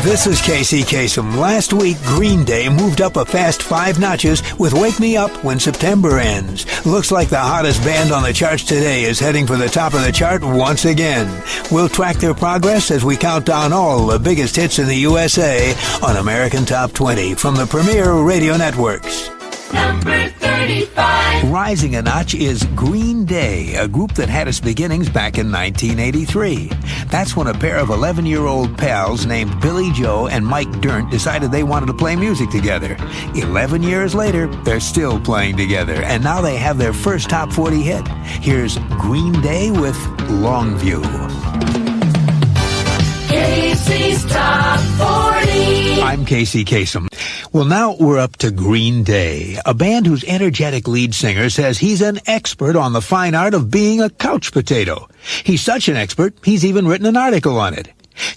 This is Kasem. Last week, Green Day moved up a fast 5 notches with Wake Me Up When September Ends. Looks like the hottest band on the charts today is heading for the top of the chart once again. We'll track their progress as we count down all the biggest hits in the USA on American Top 20 from the premier radio networks. Number 35. Rising a notch is Green Day, a group that had its beginnings back in 1983. That's when a pair of 11-year-old pals named Billie Joe and Mike Dirnt decided they wanted to play music together. 11 years later, they're still playing together, and now they have their first top 40 hit. Here's Green Day with Longview. Casey's Top 40. I'm Kasem. Well, now we're up to Green Day, a band whose energetic lead singer says he's an expert on the fine art of being a couch potato. He's such an expert, he's even written an article on it.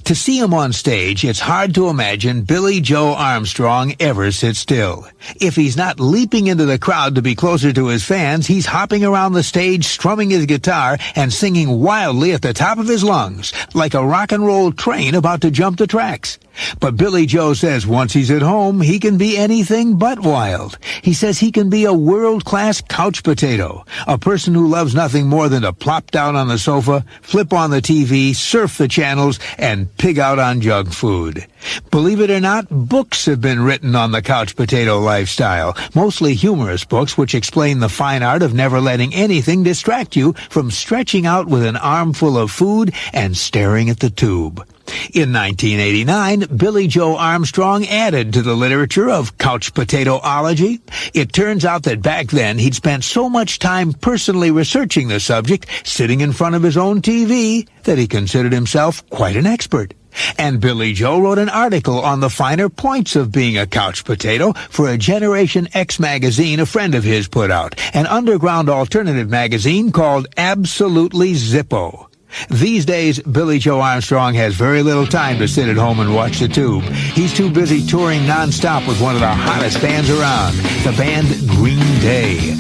To see him on stage, it's hard to imagine Billie Joe Armstrong ever sit still. If he's not leaping into the crowd to be closer to his fans, he's hopping around the stage, strumming his guitar, and singing wildly at the top of his lungs, like a rock and roll train about to jump the tracks. But Billie Joe says once he's at home, he can be anything but wild. He says he can be a world-class couch potato, a person who loves nothing more than to plop down on the sofa, flip on the TV, surf the channels, and pig out on junk food. Believe it or not, books have been written on the couch potato lifestyle, mostly humorous books which explain the fine art of never letting anything distract you from stretching out with an armful of food and staring at the tube. In 1989, Billie Joe Armstrong added to the literature of couch potatoology. It turns out that back then he'd spent so much time personally researching the subject, sitting in front of his own TV, that he considered himself quite an expert. And Billie Joe wrote an article on the finer points of being a couch potato for a Generation X magazine a friend of his put out, an underground alternative magazine called Absolutely Zippo. These days, Billie Joe Armstrong has very little time to sit at home and watch the tube. He's too busy touring nonstop with one of the hottest bands around, the band Green Day.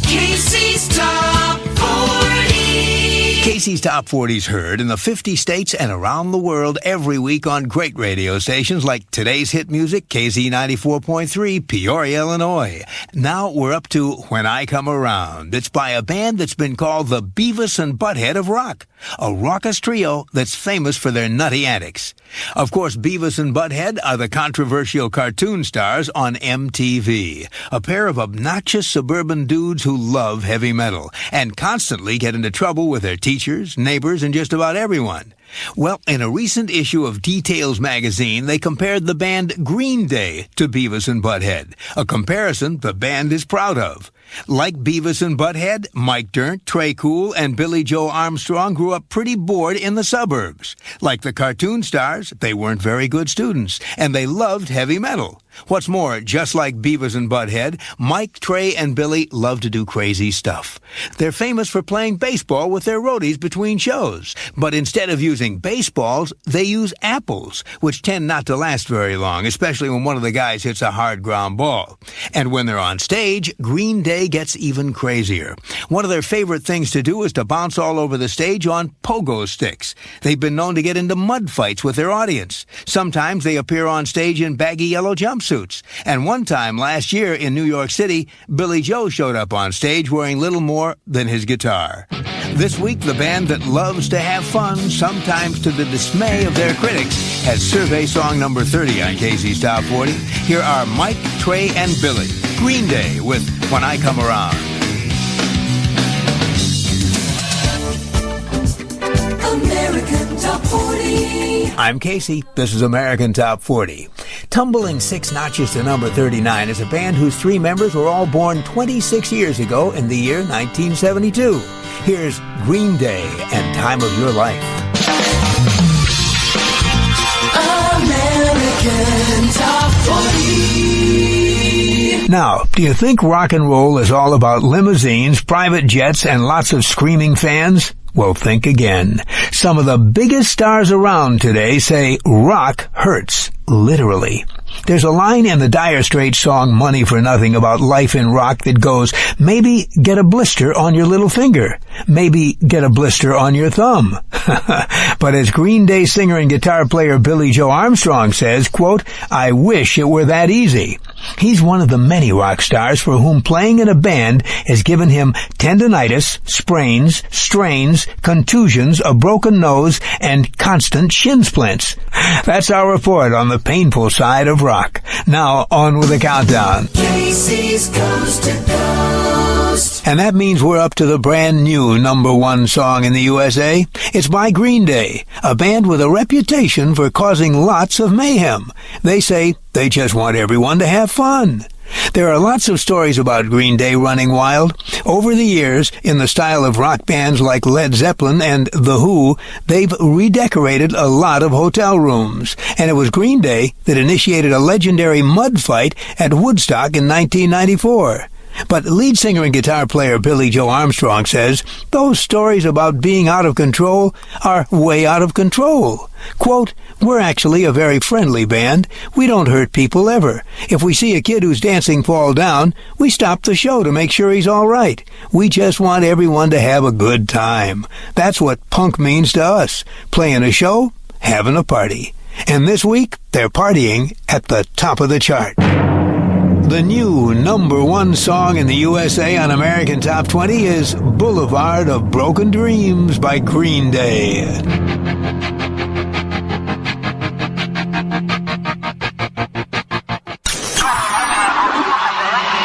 Casey's Top 40. Casey's Top 40's heard in the 50 states and around the world every week on great radio stations like today's hit music, KZ 94.3, Peoria, Illinois. Now we're up to When I Come Around. It's by a band that's been called the Beavis and Butthead of rock, a raucous trio that's famous for their nutty antics. Of course, Beavis and Butthead are the controversial cartoon stars on MTV, a pair of obnoxious suburban dudes who love heavy metal and constantly get into trouble with their teachers, neighbors, and just about everyone. Well, in a recent issue of Details magazine, they compared the band Green Day to Beavis and Butthead, a comparison the band is proud of. Like Beavis and Butthead, Mike Dirnt, Trey Cool, and Billie Joe Armstrong grew up pretty bored in the suburbs. Like the cartoon stars, they weren't very good students, and they loved heavy metal. What's more, just like Beavis and Butthead, Mike, Trey, and Billie love to do crazy stuff. They're famous for playing baseball with their roadies between shows, but instead of using baseballs, they use apples, which tend not to last very long, especially when one of the guys hits a hard ground ball. And when they're on stage, Green Day gets even crazier. One of their favorite things to do is to bounce all over the stage on pogo sticks. They've been known to get into mud fights with their audience. Sometimes they appear on stage in baggy yellow jumpsuits. And one time last year in New York City, Billie Joe showed up on stage wearing little more than his guitar. This week, the band that loves to have fun, sometimes to the dismay of their critics, has survey song number 30 on Casey's Top 40. Here are Mike, Trey, and Billie. Green Day with When I Come Around. American Top 40. I'm Casey. This is American Top 40. Tumbling 6 notches to number 39 is a band whose 3 members were all born 26 years ago in the year 1972. Here's Green Day and Time of Your Life. American Top 40. Now, do you think rock and roll is all about limousines, private jets, and lots of screaming fans? Well, think again. Some of the biggest stars around today say rock hurts, literally. There's a line in the Dire Straits song Money for Nothing about life in rock that goes, maybe get a blister on your little finger. Maybe get a blister on your thumb. But as Green Day singer and guitar player Billie Joe Armstrong says, quote, I wish it were that easy. He's one of the many rock stars for whom playing in a band has given him tendinitis, sprains, strains, contusions, a broken nose, and constant shin splints. That's our report on the painful side of rock. Now, on with the countdown. Casey's Coast to Coast. And that means we're up to the brand new number one song in the USA. It's by Green Day, a band with a reputation for causing lots of mayhem. They say they just want everyone to have fun. There are lots of stories about Green Day running wild. Over the years, in the style of rock bands like Led Zeppelin and The Who, they've redecorated a lot of hotel rooms. And it was Green Day that initiated a legendary mud fight at Woodstock in 1994. But lead singer and guitar player Billie Joe Armstrong says those stories about being out of control are way out of control. Quote, we're actually a very friendly band. We don't hurt people ever. If we see a kid who's dancing fall down, we stop the show to make sure he's all right. We just want everyone to have a good time. That's what punk means to us. Playing a show, having a party. And this week, they're partying at the top of the chart. The new number one song in the USA on American Top 20 is Boulevard of Broken Dreams by Green Day.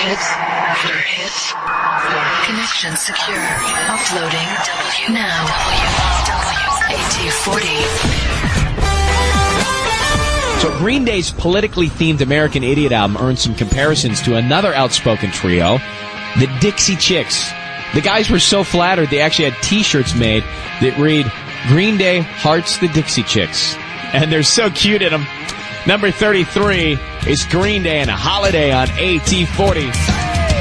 Hits after hits. Connection secure. Uploading now. AT40. So Green Day's politically themed American Idiot album earned some comparisons to another outspoken trio, the Dixie Chicks. The guys were so flattered they actually had T-shirts made that read, Green Day hearts the Dixie Chicks. And they're so cute in them. Number 33 is Green Day and a Holiday on AT40.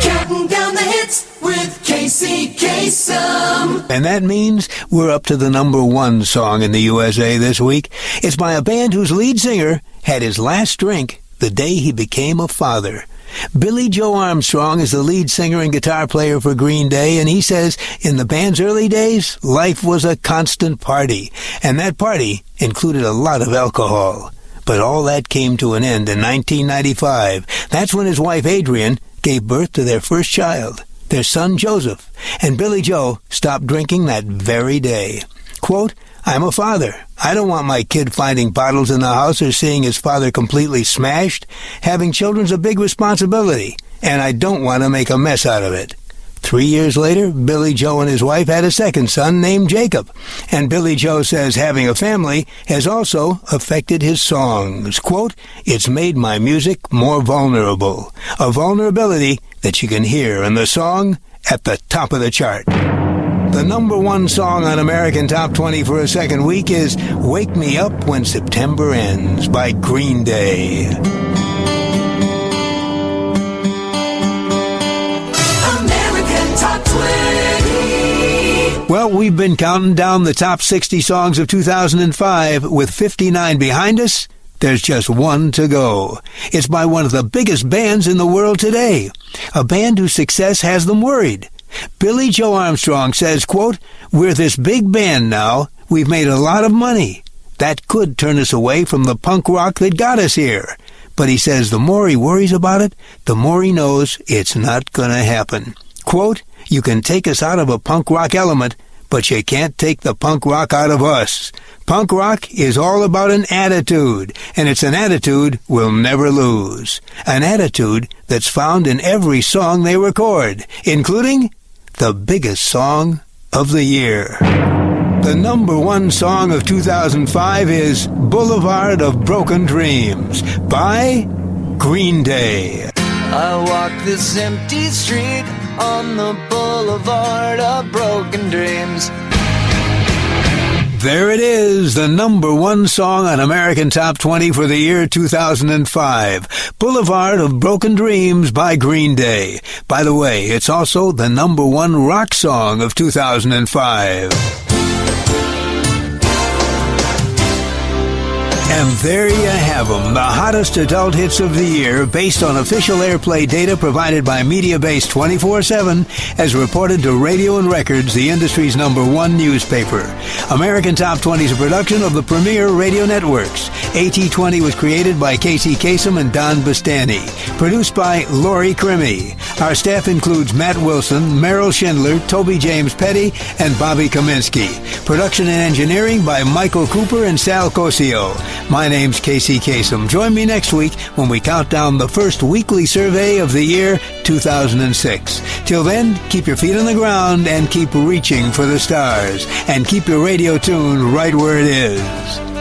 Counting down the hits with Casey Kasem. And that means we're up to the number one song in the USA this week. It's by a band whose lead singer had his last drink the day he became a father. Billie Joe Armstrong is the lead singer and guitar player for Green Day, and he says in the band's early days, life was a constant party, and that party included a lot of alcohol. But all that came to an end in 1995. That's when his wife Adrienne gave birth to their first child, their son Joseph, and Billie Joe stopped drinking that very day. Quote, I'm a father. I don't want my kid finding bottles in the house or seeing his father completely smashed. Having children's a big responsibility, and I don't want to make a mess out of it. 3 years later, Billie Joe and his wife had a second son named Jacob. And Billie Joe says having a family has also affected his songs. Quote, it's made my music more vulnerable. A vulnerability that you can hear in the song at the top of the chart. The number one song on American Top 20 for a second week is Wake Me Up When September Ends by Green Day. American Top 20. Well, we've been counting down the top 60 songs of 2005 with 59 behind us. There's just one to go. It's by one of the biggest bands in the world today, a band whose success has them worried. Billie Joe Armstrong says, quote, we're this big band now. We've made a lot of money. That could turn us away from the punk rock that got us here. But he says the more he worries about it, the more he knows it's not going to happen. Quote, you can take us out of a punk rock element, but you can't take the punk rock out of us. Punk rock is all about an attitude, and it's an attitude we'll never lose. An attitude that's found in every song they record, including the biggest song of the year. The number one song of 2005 is Boulevard of Broken Dreams by Green Day. I walk this empty street on the boulevard of broken dreams. There it is, the number one song on American Top 20 for the year 2005, Boulevard of Broken Dreams by Green Day. By the way, it's also the number one rock song of 2005. And there you have them, the hottest adult hits of the year, based on official airplay data provided by MediaBase 24/7, as reported to Radio and Records, the industry's #1 newspaper. American Top 20 is a production of the premier radio networks. AT20 was created by Casey Kasem and Don Bustani. Produced by Lori Crimmy. Our staff includes Matt Wilson, Merrill Schindler, Toby James Petty, and Bobby Kaminsky. Production and engineering by Michael Cooper and Sal Cosio. My name's Casey Kasem. Join me next week when we count down the first weekly survey of the year 2006. Till then, keep your feet on the ground and keep reaching for the stars. And keep your radio tune right where it is.